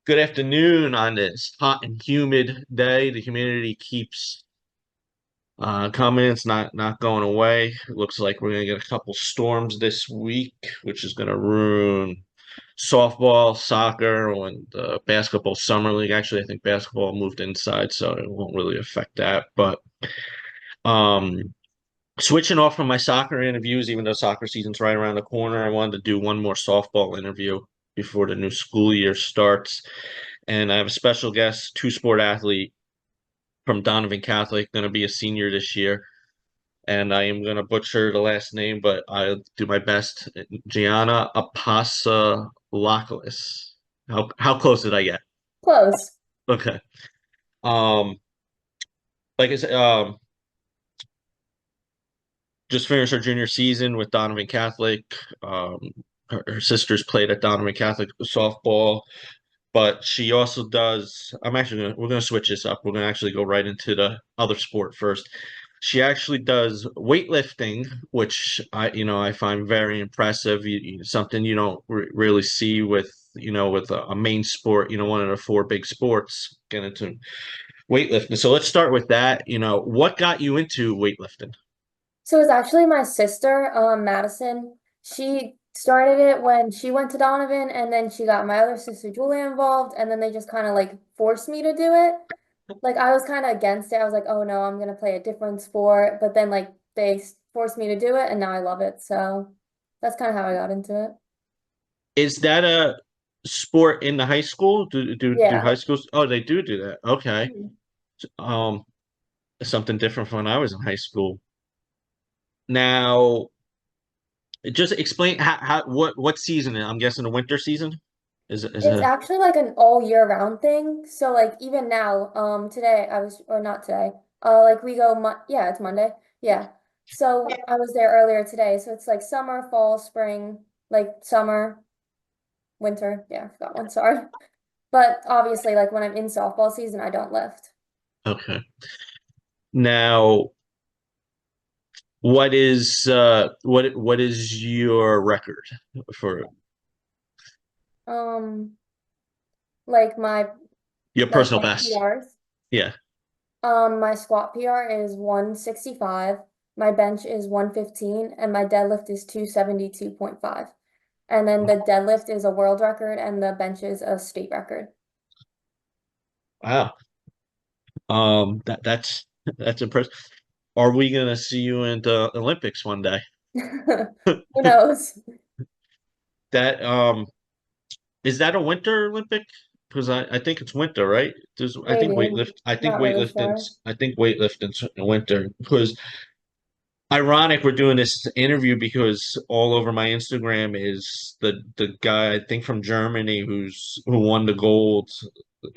Good afternoon on this hot and humid day. The humidity keeps coming. It's not going away. It looks like we're gonna get a couple storms this week, which is gonna ruin softball, soccer, and basketball summer league. Actually, I think basketball moved inside, so it won't really affect that. But um, switching off from my soccer interviews, even though soccer season's right around the corner, I wanted to do one more softball interview before the new school year starts. And I have a special guest, two-sport athlete from Donovan Catholic, going to be a senior this year. And I am going to butcher the last name, but I'll do my best. Gianna Apostolakos. How close did I get? Close. Okay. Um, like I said, just finished her junior season with Donovan Catholic. Um, her sisters played at Donovan Catholic softball, but she also does. We're gonna switch this up. We're gonna actually go right into the other sport first. She actually does weightlifting, which I find very impressive. Something you don't really see with with a main sport. One of the four big sports. Get into weightlifting. So let's start with that. What got you into weightlifting? So it's actually my sister, Madison. She started it when she went to Donovan, and then she got my other sister, Julia, involved, and then they just kind of like forced me to do it. Like I was kind of against it. I was like, oh no, I'm gonna play a different sport. But then like forced me to do it, and now I love it. So that's kind of how I got into it. Is that a sport in the high school? Do Yeah. high schools? Oh, they do that. Okay. Mhm. Um, Something different from when I was in high school. Now, just explain what season. I'm guessing the winter season is It's a actually like an all year round thing. So like even now, today I was or not today. Like we go Mon yeah, it's Monday. Yeah. So I was there earlier today. So it's like summer, fall, spring, like summer, winter. Yeah, I forgot one, sorry. But obviously like when I'm in softball season, I don't lift. okay. Now, what is your record for Um like my your like personal my best? PRs. Yeah. My squat PR is 165, my bench is 115, and my deadlift is 272.5. And then the deadlift is a world record and the bench is a state record. Wow. That's impressive. Are we gonna see you in the Olympics one day? Who knows? That is that a winter Olympic? Because I think it's winter, right? Maybe. Not really sure. I think weightlifting's in winter because ironic we're doing this interview because all over my Instagram is the guy I think from Germany who won the gold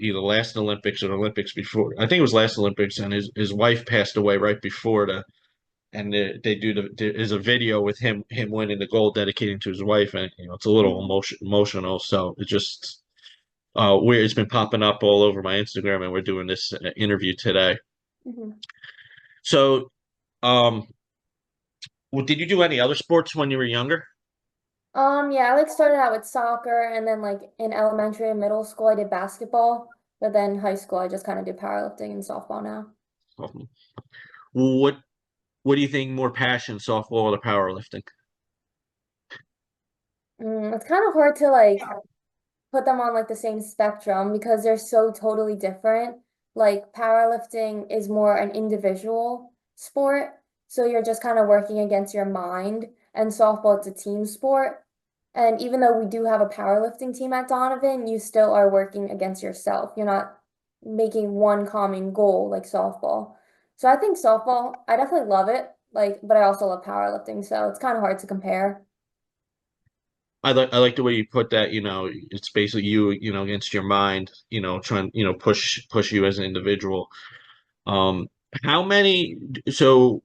either last Olympics or Olympics before. I think it was last Olympics, and his wife passed away right before and they do there's a video with him winning the gold dedicating to his wife, and it's a little emotional. So it just weird. It's been popping up all over my Instagram, and we're doing this interview today. Mhm. So, well, did you do any other sports when you were younger? Yeah, I like started out with soccer and then like in elementary and middle school I did basketball, but then high school I just kind of do powerlifting and softball now. What What do you think more passion, softball or the powerlifting? It's kind of hard to like put them on like the same spectrum because they're so totally different. Like powerlifting is more an individual sport, so you're just kind of working against your mind, and softball it's a team sport. And even though we do have a powerlifting team at Donovan, you still are working against yourself. You're not making one common goal like softball. So I think softball, I definitely love it, like, but I also love powerlifting, so it's kind of hard to compare. I like the way you put that. It's basically you against your mind. Trying push you as an individual. Um, how many? So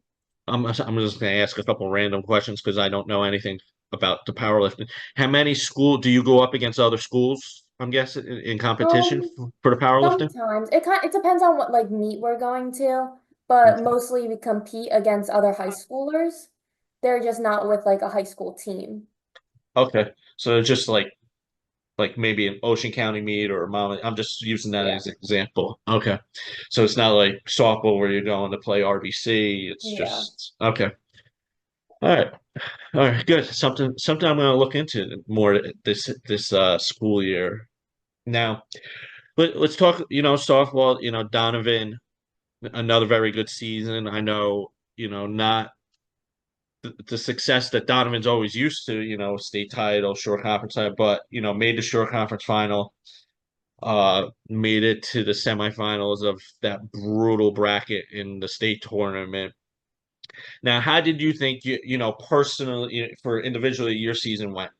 I'm just going to ask a couple random questions because I don't know anything about the powerlifting. How many school do you go up against other schools? I'm guessing in competition Um, for the powerlifting. Sometimes it depends on what like meet we're going to, but Okay. mostly we compete against other high schoolers. They're just not with like a high school team. Okay. So just like maybe an Ocean County meet or a mom. I'm just using that Yeah. as an example. Okay. So it's not like softball where you're going to play RBC. It's Yeah. just okay. All right. All right, good. Something I'm going to look into more this school year. Now, let's talk, softball, Donovan, another very good season. I know, not the success that Donovan's always used to, state title, short conference title, but, made the short conference final, made it to the semifinals of that brutal bracket in the state tournament. Now, how did you think personally, for individually your season went?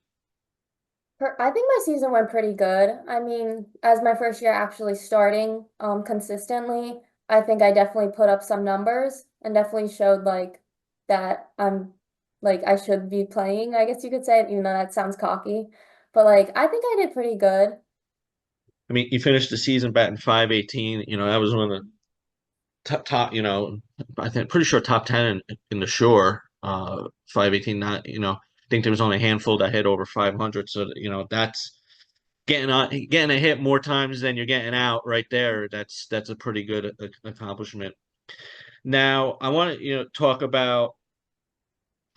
I think my season went pretty good. I mean, as my first year actually starting consistently, I think I definitely put up some numbers and definitely showed like that I'm like I should be playing, I guess you could say, even though that sounds cocky. But like I think I did pretty good. I mean, you finished the season batting 518. That was one of the top, I think pretty sure top 10 in the shore. 518. Not, I think there was only a handful that hit over 500. So that's getting a hit more times than you're getting out right there. That's a pretty good accomplishment. Now, I want to talk about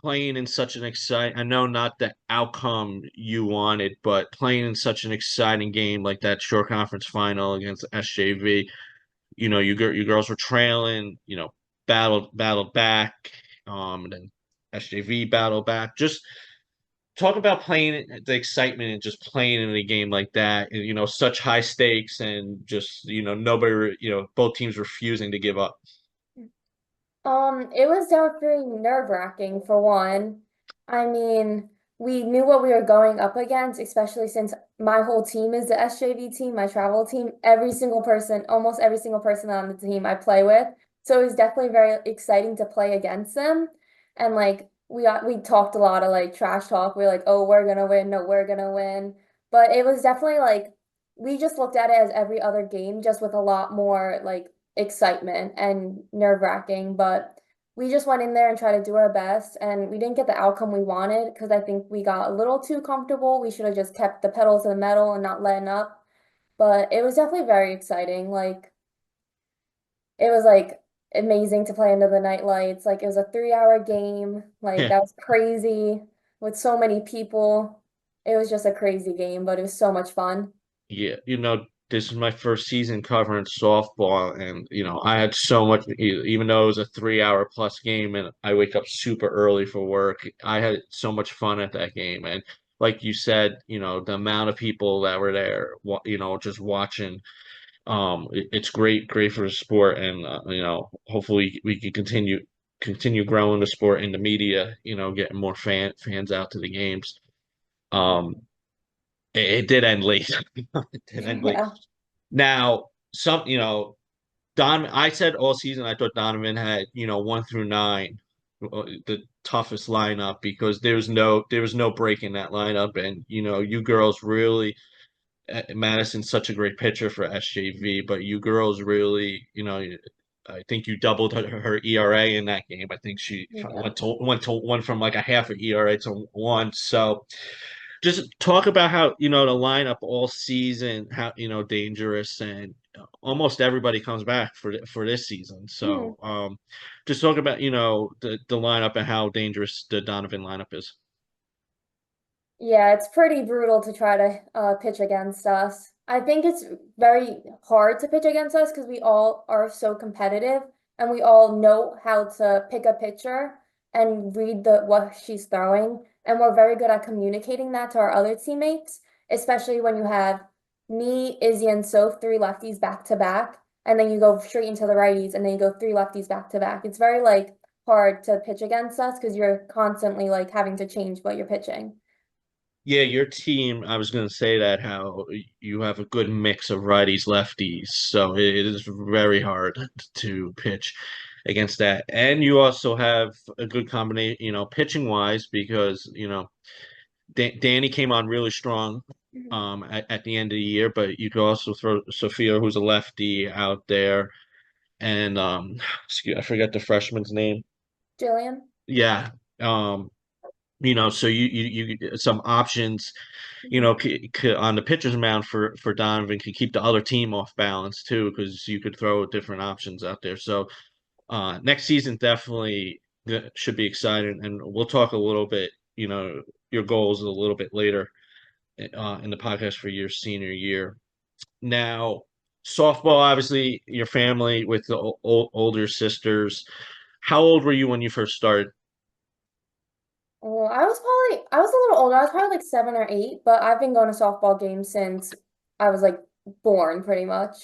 playing in such an exciting. I know not the outcome you wanted, but playing in such an exciting game like that short conference final against SJV. You girls were trailing. Battled back. And then SJV battled back. Just talk about playing the excitement and just playing in a game like that. And, such high stakes and just nobody. Both teams refusing to give up. It was definitely nerve-wracking for one. I mean, we knew what we were going up against, especially since my whole team is the SJV team, my travel team. Every single person, almost every single person on the team I play with. So it was definitely very exciting to play against them. And like we talked a lot of like trash talk. We are like, oh, we're gonna win, no, we're gonna win. But it was definitely like we just looked at it as every other game, just with a lot more like excitement and nerve-wracking, but we just went in there and tried to do our best, and we didn't get the outcome we wanted because I think we got a little too comfortable. We should have just kept the pedal to the metal and not letting up. But it was definitely very exciting. Like it was like amazing to play under the night lights. Like it was a 3-hour game. Like Yeah, that was crazy with so many people. It was just a crazy game, but it was so much fun. yeah. This is my first season covering softball, and I had so much. Even though it was a 3 hour plus game, and I wake up super early for work, I had so much fun at that game. And like you said, the amount of people that were there, just watching. It's great for the sport, and hopefully we can continue growing the sport in the media. Getting more fans out to the games. Um, it did end late. It did end late. Yeah. Now, I said all season I thought Donovan had, 1 through 9, the toughest lineup because there was no break in that lineup, and you girls really. Madison's such a great pitcher for SJV, but you girls really, I think you doubled her ERA in that game. I think she Yeah. went from like a half an ERA to one. So just talk about how the lineup all season, how dangerous, and almost everybody comes back for this season. Mhm. So just talk about the lineup and how dangerous the Donovan lineup is. Yeah, it's pretty brutal to try to pitch against us. I think it's very hard to pitch against us because we all are so competitive and we all know how to pick a pitcher and read the what she's throwing. And we're very good at communicating that to our other teammates, especially when you have me, Izzy, and Soph, three lefties back to back, and then you go straight into the righties, and then you go three lefties back to back. It's very like hard to pitch against us because you're constantly like having to change what you're pitching. Yeah, your team, I was going to say that how you have a good mix of righties, lefties. So it is very hard to pitch against that. And you also have a good combination, pitching wise, because, Danny came on really strong Mhm. at the end of the year, but you could also throw Sophia, who's a lefty, out there. And excuse, I forget the freshman's name. Jillian? Yeah. Um, So you some options, Mhm. on the pitcher's mound for Donovan could keep the other team off balance too, because you could throw different options out there. So next season definitely should be exciting, and we'll talk a little bit, your goals a little bit later in the podcast for your senior year. Now, softball, obviously, your family with the older sisters. How old were you when you first started? Oh, I was a little older. I was probably like 7 or 8, but I've been going to softball games since I was like born, pretty much.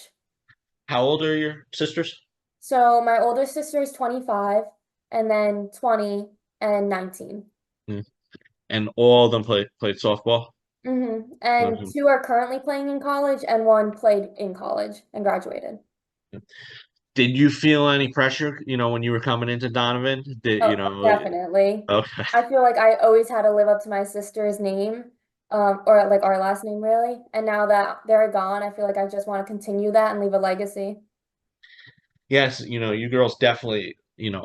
How old are your sisters? So my older sister is 25, and then 20 and 19. Mm. And all of them played softball. And Mhm. two are currently playing in college, and one played in college and graduated. Did you feel any pressure, when you were coming into Donovan? Did Oh, definitely. Okay. I feel like I always had to live up to my sister's name, or like our last name, really. And now that they're gone, I feel like I just want to continue that and leave a legacy. Yes, you girls definitely,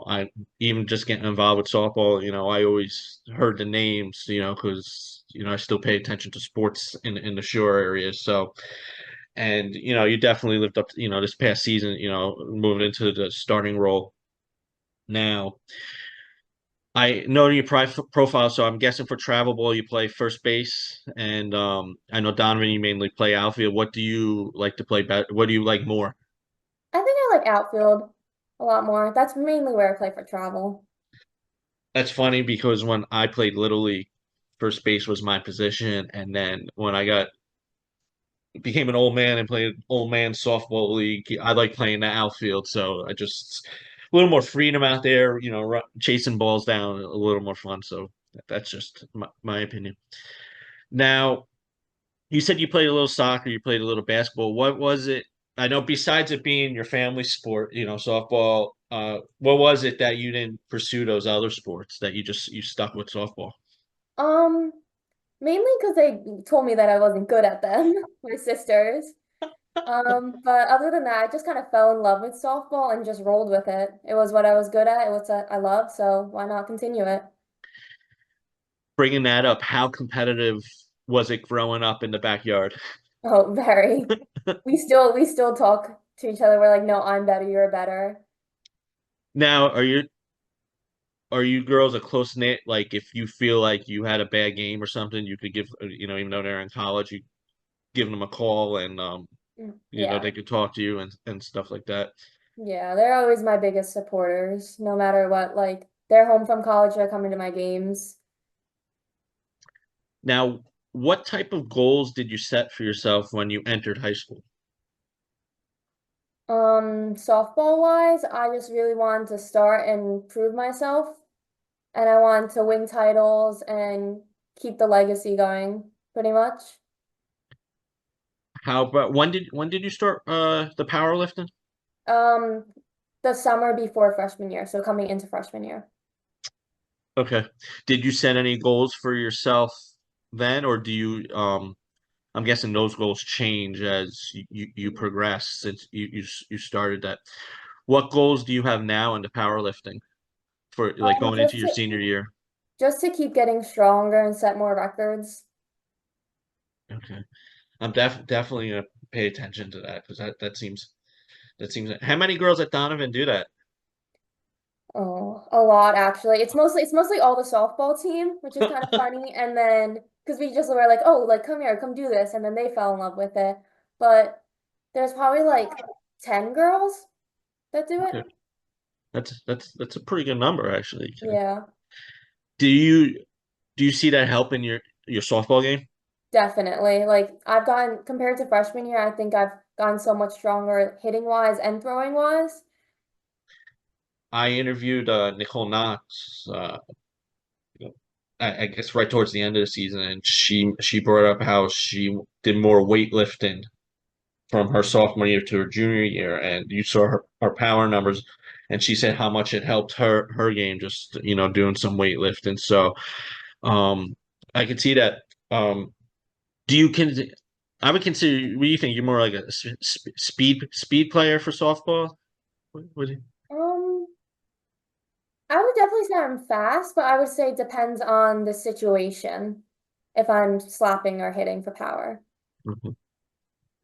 I even just getting involved with softball, I always heard the names, because, I still pay attention to sports in the shore areas. So, and, you definitely lived up to, this past season, moving into the starting role now. I know your profile, so I'm guessing for travel ball you play first base, and I know Donovan you mainly play outfield. What do you like to play better? What do you like more? I think I like outfield a lot more. That's mainly where I play for travel. That's funny because when I played Little League, first base was my position, and then when I got became an old man and played old man softball league, I like playing the outfield. So I just a little more freedom out there, chasing balls down, a little more fun. So that's just my opinion. Now, you said you played a little soccer, you played a little basketball. What was it? I know besides it being your family sport, softball, what was it that you didn't pursue those other sports that you stuck with softball? Um, Mainly because they told me that I wasn't good at them, my sisters. But other than that, I just kind of fell in love with softball and just rolled with it. It was what I was good at. It was what I loved, so why not continue it? Bringing that up, how competitive was it growing up in the backyard? Oh, very. We still talk to each other. We're like, no, I'm better, you're better. Now, are you girls a close knit? Like, if you feel like you had a bad game or something, you could give, even though they're in college, you give them a call and Yeah. they could talk to you and stuff like that. Yeah, they're always my biggest supporters, no matter what. Like, they're home from college, they're coming to my games. Now, what type of goals did you set for yourself when you entered high school? Softball wise, I just really wanted to start and prove myself, and I wanted to win titles and keep the legacy going, pretty much. How about when did you start the powerlifting? Um, the summer before freshman year, so coming into freshman year. Okay. Did you set any goals for yourself then, or do you I'm guessing those goals change as you progress since you started that. What goals do you have now into powerlifting for like Um, going into just your to senior year? just to keep getting stronger and set more records. Okay. I'm definitely gonna pay attention to that because that seems how many girls at Donovan do that? Oh, a lot actually. It's mostly all the softball team, which is kind of funny. And then because we just were like, oh, like come here, come do this, and then they fell in love with it. But there's probably like 10 girls that do it. Okay. That's a pretty good number actually. Yeah, Do you do you see that help in your softball game? definitely. Like I've gotten compared to freshman year, I think I've gotten so much stronger hitting wise and throwing wise. I interviewed Nicole Knox, I guess right towards the end of the season, and she brought up how she did more weightlifting from her sophomore year to her junior year, and you saw her power numbers, and she said how much it helped her game just doing some weightlifting. So um, I could see that. Do you can I would consider what do you think? You're more like a speed player for softball? What do you- Um, I would definitely wouldn't say I'm fast, but I would say it depends on the situation if I'm slapping or hitting for power. Mhm.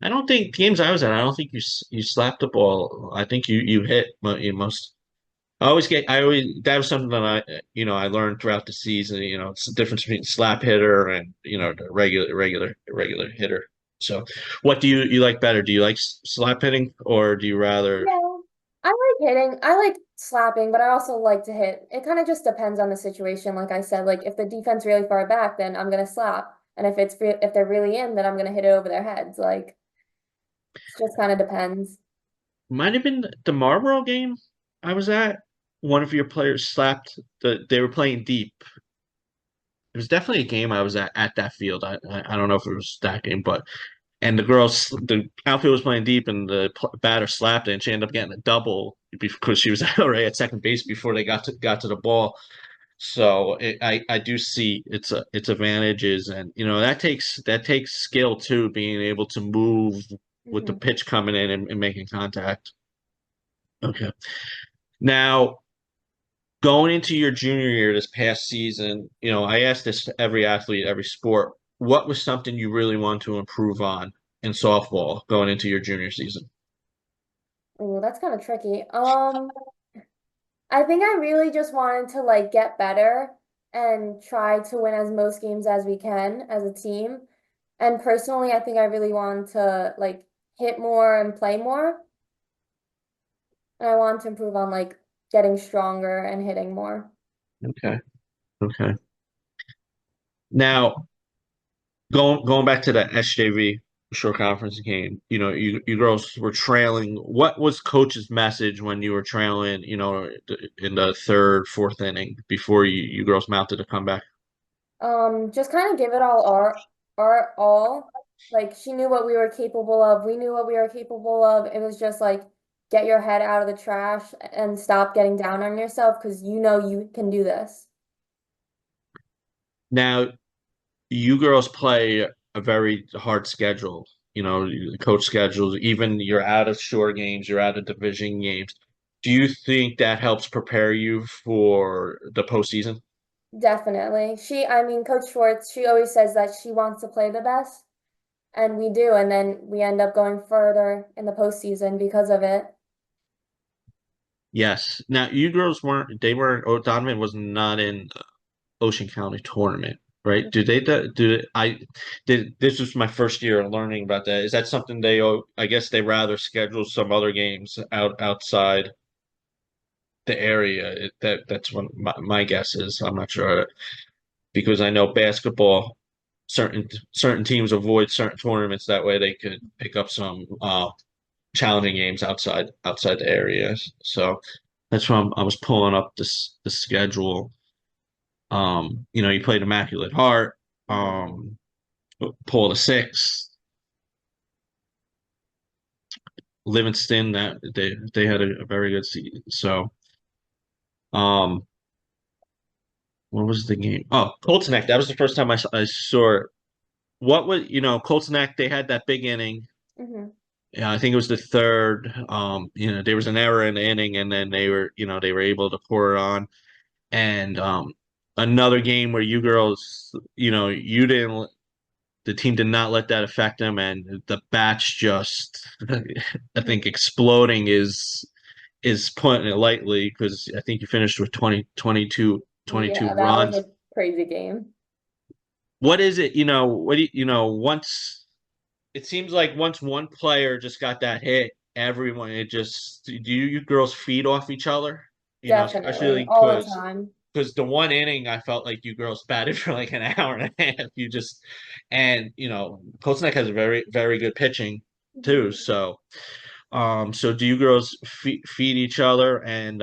I don't think games I was at. I don't think you slapped the ball. I think you hit you most. I always that was something that I learned throughout the season. It's the difference between slap hitter and the regular hitter. So, what do you like better? Do you like slap hitting or do you rather? Yeah. I like hitting. I like slapping, but I also like to hit. It kind of just depends on the situation. Like I said, like if the defense really far back, then I'm gonna slap. And if they're really in, then I'm gonna hit it over their heads. Like it just kind of depends. Might have been the Marlboro game I was at. One of your players slapped they were playing deep. It was definitely a game I was at that field. I don't know if it was that game, but and the outfield was playing deep, and the batter slapped it, and she ended up getting a double because she was already at second base before they got to the ball. So I do see its advantages, and that takes skill too, being able to move with the Hmm. pitch coming in and making contact. Okay. Now, going into your junior year this past season, I asked this to every athlete, every sport. What was something you really want to improve on in softball going into your junior season? Ooh, that's kind of tricky. I think I really just wanted to like get better and try to win as most games as we can as a team. And personally, I think I really want to like hit more and play more. And I want to improve on like getting stronger and hitting more. Okay. Okay. Now, going back to the SJV short conference game, you girls were trailing. What was coach's message when you were trailing, in the third, fourth inning before you girls mounted a comeback? Just kind of give it all our all. Like she knew what we were capable of. We knew what we were capable of. It was just like get your head out of the trash and stop getting down on yourself because you know you can do this. Now, you girls play a very hard schedule. The coach schedules, even you're out of shore games, you're out of division games. Do you think that helps prepare you for the postseason? Definitely. I mean, Coach Schwartz, she always says that she wants to play the best, and we do, and then we end up going further in the postseason because of it. Yes. Now, you girls Donovan was not in Ocean County tournament, right? This was my first year learning about that. Is that something I guess they rather schedule some other games outside the area. That's what my guess is. I'm not sure because I know basketball, certain teams avoid certain tournaments that way they could pick up some challenging games outside the area. So that's why I was pulling up the schedule. You played Immaculate Heart, Mhm. Paul the Sixth, Livingston. That they had a very good season. So, um, what was the game? Oh, Colts Neck. That was the first time I saw it. What was Colts Neck? They had that big inning. Mhm. Yeah, I think it was the third. There was an error in the inning, and then they were able to pour it on. And another game where you girls, you didn't the team did not let that affect them, and the batch just I Mhm. think exploding is putting it lightly because I think you finished with 20 22 22 Yeah, that was runs. a crazy game. What is it, what do once it seems like once one player just got that hit, everyone it just do you girls feed off each other? Definitely, Especially all the time. because the one inning I felt like you girls batted for like an hour and a half. And Colts Neck has a very, very good pitching too. Mhm. So do you girls feed each other and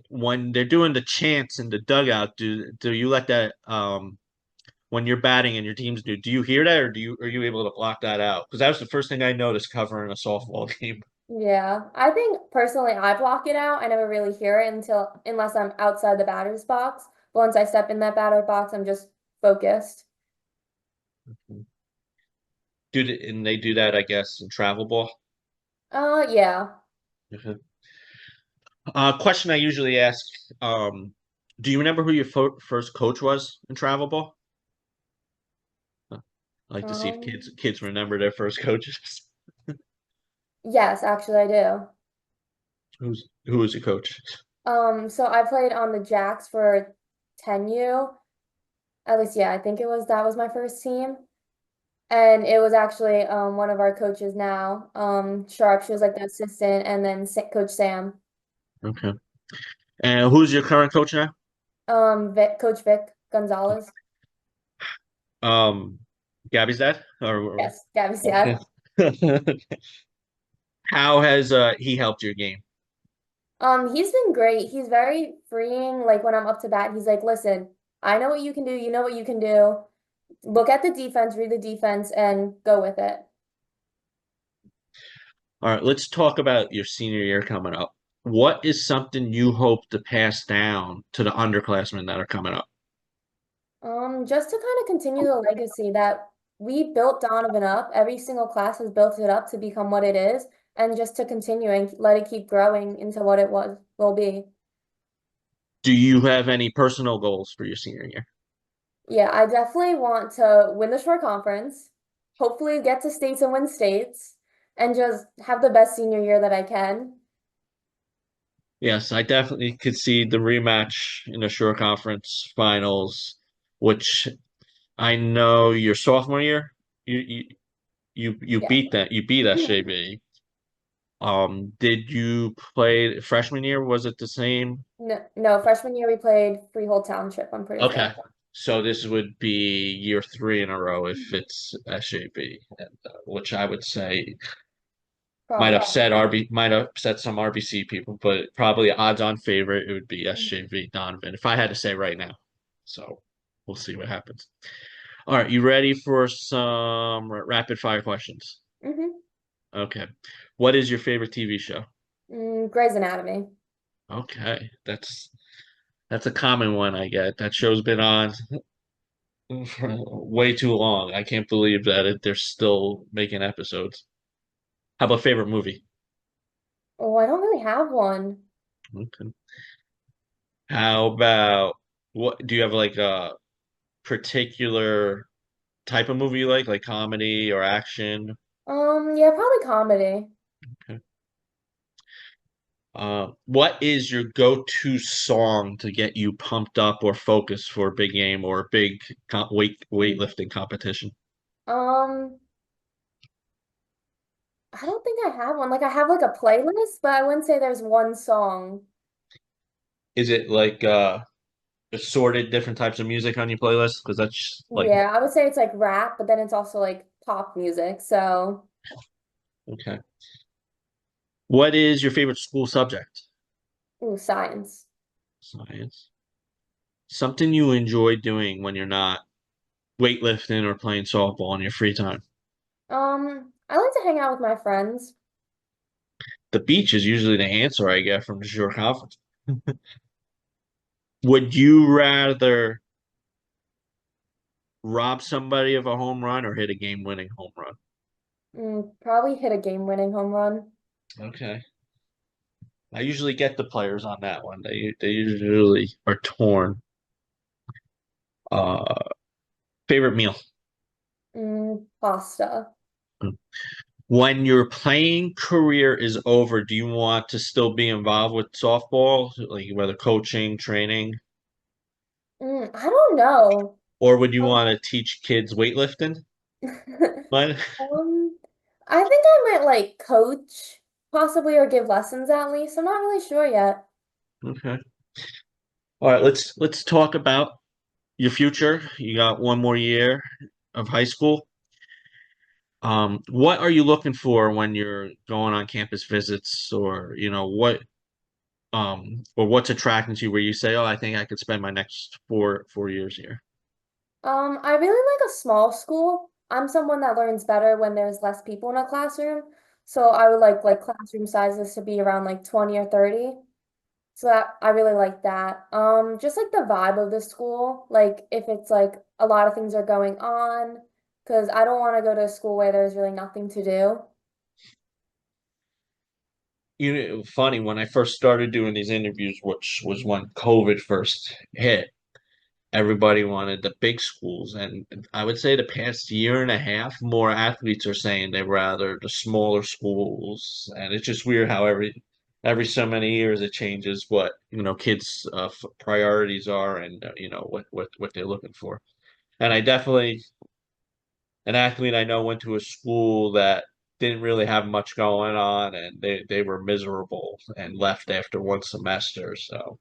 when they're doing the chants in the dugout, do you let that when you're batting and your teams do you hear that or are you able to block that out? Because that was the first thing I noticed covering a softball game. Yeah, I think personally I block it out. I never really hear it unless I'm outside the batter's box. But once I step in that batter box, I'm just focused. And they do that, I guess, in travel ball. Yeah. Mhm. Question I usually ask, um, do you remember who your first coach was in travel ball? I like to see if Um, kids remember their first coaches. yes, actually I do. Who was your coach? So I played on the Jacks for 10U. At least, yeah, I think that was my first team. And it was actually one of our coaches now, Sharp. She was like the assistant, and then Coach Sam, Okay. And who's your current coach now? Coach Vic Gonzalez. Um, Gabby's dad? Or Yes, Gabby's okay. dad. How has he helped your game? He's been great. He's very freeing. Like when I'm up to bat, he's like, "Listen, I know what you can do. You know what you can do. Look at the defense, read the defense, and go with it." All right, let's talk about your senior year coming up. What is something you hope to pass down to the underclassmen that are coming up? Just to kind of continue the legacy that we built Donovan up. Every single class has built it up to become what it is, and just to continue and let it keep growing into what it will be. Do you have any personal goals for your senior year? Yeah, I definitely want to win the short conference, hopefully get to states and win states, and just have the best senior year that I can. Yes, I definitely could see the rematch in the Shore Conference Finals, which I know your sophomore year, you you you Yeah. beat that. You beat SJB. Did you play freshman year? Was it the same? No, no, freshman year we played Freehold Township, I'm pretty sure. Okay. So this would be year three in a row if it's SJB, and, which I would say Probably. might upset some RBC people, but probably odds-on favorite it would be Mhm. SJV Donovan if I had to say right now. So we'll see what happens. All right, you ready for some rapid fire questions? Mhm. Okay. What is your favorite TV show? Grey's Anatomy. Okay, that's a common one I get. That show's been on for way too long. I can't believe that they're still making episodes. How about favorite movie? Oh, I don't really have one. Okay. How about what do you have like a particular type of movie you like comedy or action? Yeah, probably comedy. Okay. What is your go-to song to get you pumped up or focused for a big game or a big weightlifting competition? Um, I don't think I have one. Like I have like a playlist, but I wouldn't say there's one song. Is it like assorted different types of music on your playlist? Because that's like Yeah, I would say it's like rap, but then it's also like pop music. So, okay. What is your favorite school subject? ooh, science. Science. Something you enjoy doing when you're not weightlifting or playing softball in your free time. I like to hang out with my friends. The beach is usually the answer I get from the short conference. Would you rather rob somebody of a home run or hit a game-winning home run? Probably hit a game-winning home run. Okay. I usually get the players on that one. They usually are torn. Uh, favorite meal. Pasta. When your playing career is over, do you want to still be involved with softball, like whether coaching, training, I don't know. or would you want to teach kids weightlifting? What? Um, I think I might like coach, possibly, or give lessons at least. I'm not really sure yet. Okay. All right, let's talk about your future. You got one more year of high school. What are you looking for when you're going on campus visits, or or what's attracting to you where you say, "Oh, I think I could spend my next four years here." I really like a small school. I'm someone that learns better when there's less people in a classroom. So I would like classroom sizes to be around like 20 or 30. So that I really like that. Just like the vibe of the school, like if it's like a lot of things are going on, because I don't want to go to a school where there's really nothing to do. funny when I first started doing these interviews, which was when COVID first hit. Everybody wanted the big schools, and I would say the past year and a half, more athletes are saying they rather the smaller schools, and it's just weird how every so many years it changes what kids' priorities are, and what they're looking for. And I definitely an athlete I know went to a school that didn't really have much going on, and they were miserable and left after one semester. So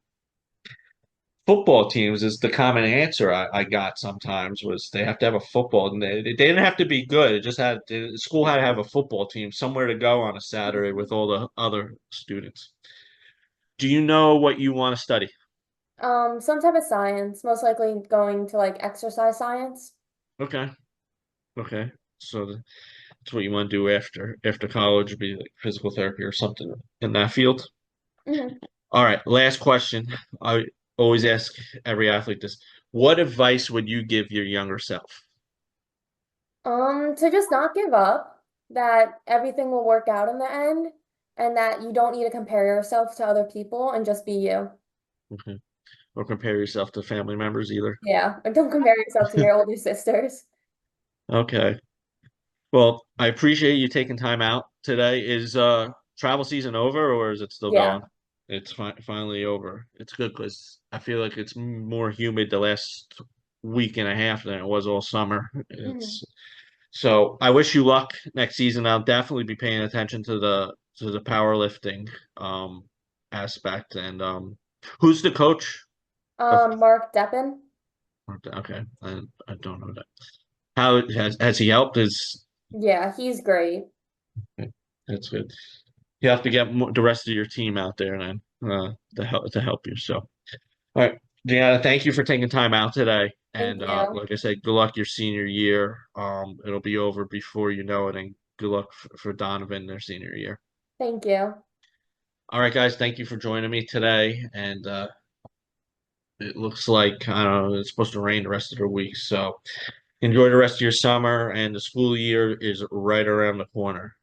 football teams is the common answer I got sometimes was they have to have a football, and they didn't have to be good. It just had the school had to have a football team somewhere to go on a Saturday with all the other students. Do you know what you want to study? Some type of science, most likely going to like exercise science. Okay, okay. So that's what you want to do after college, be like physical therapy or something in that field. Mhm. All right, last question. I always ask every athlete this. What advice would you give your younger self? To just not give up, that everything will work out in the end, and that you don't need to compare yourself to other people and just be you. Okay. Or compare yourself to family members either. Yeah, and don't compare yourself to your older sisters. Okay. Well, I appreciate you taking time out today. Is travel season over or is it still Yeah. going? It's finally over. It's good because I feel like it's more humid the last week and a half than it was all summer. Mhm. It's So I wish you luck next season. I'll definitely be paying attention to the powerlifting aspect. And who's the coach of Mark Deppen. okay, I don't know that. How has he helped? Is Yeah, he's great. okay, that's good. You have to get the rest of your team out there then to help you. So all right, Gianna, thank you for taking time out today. Thank And you. like I said, good luck your senior year. It'll be over before you know it, and good luck for Donovan their senior year. Thank you. All right, guys, thank you for joining me today. And it looks like I don't know, it's supposed to rain the rest of the week. So enjoy the rest of your summer, and the school year is right around the corner.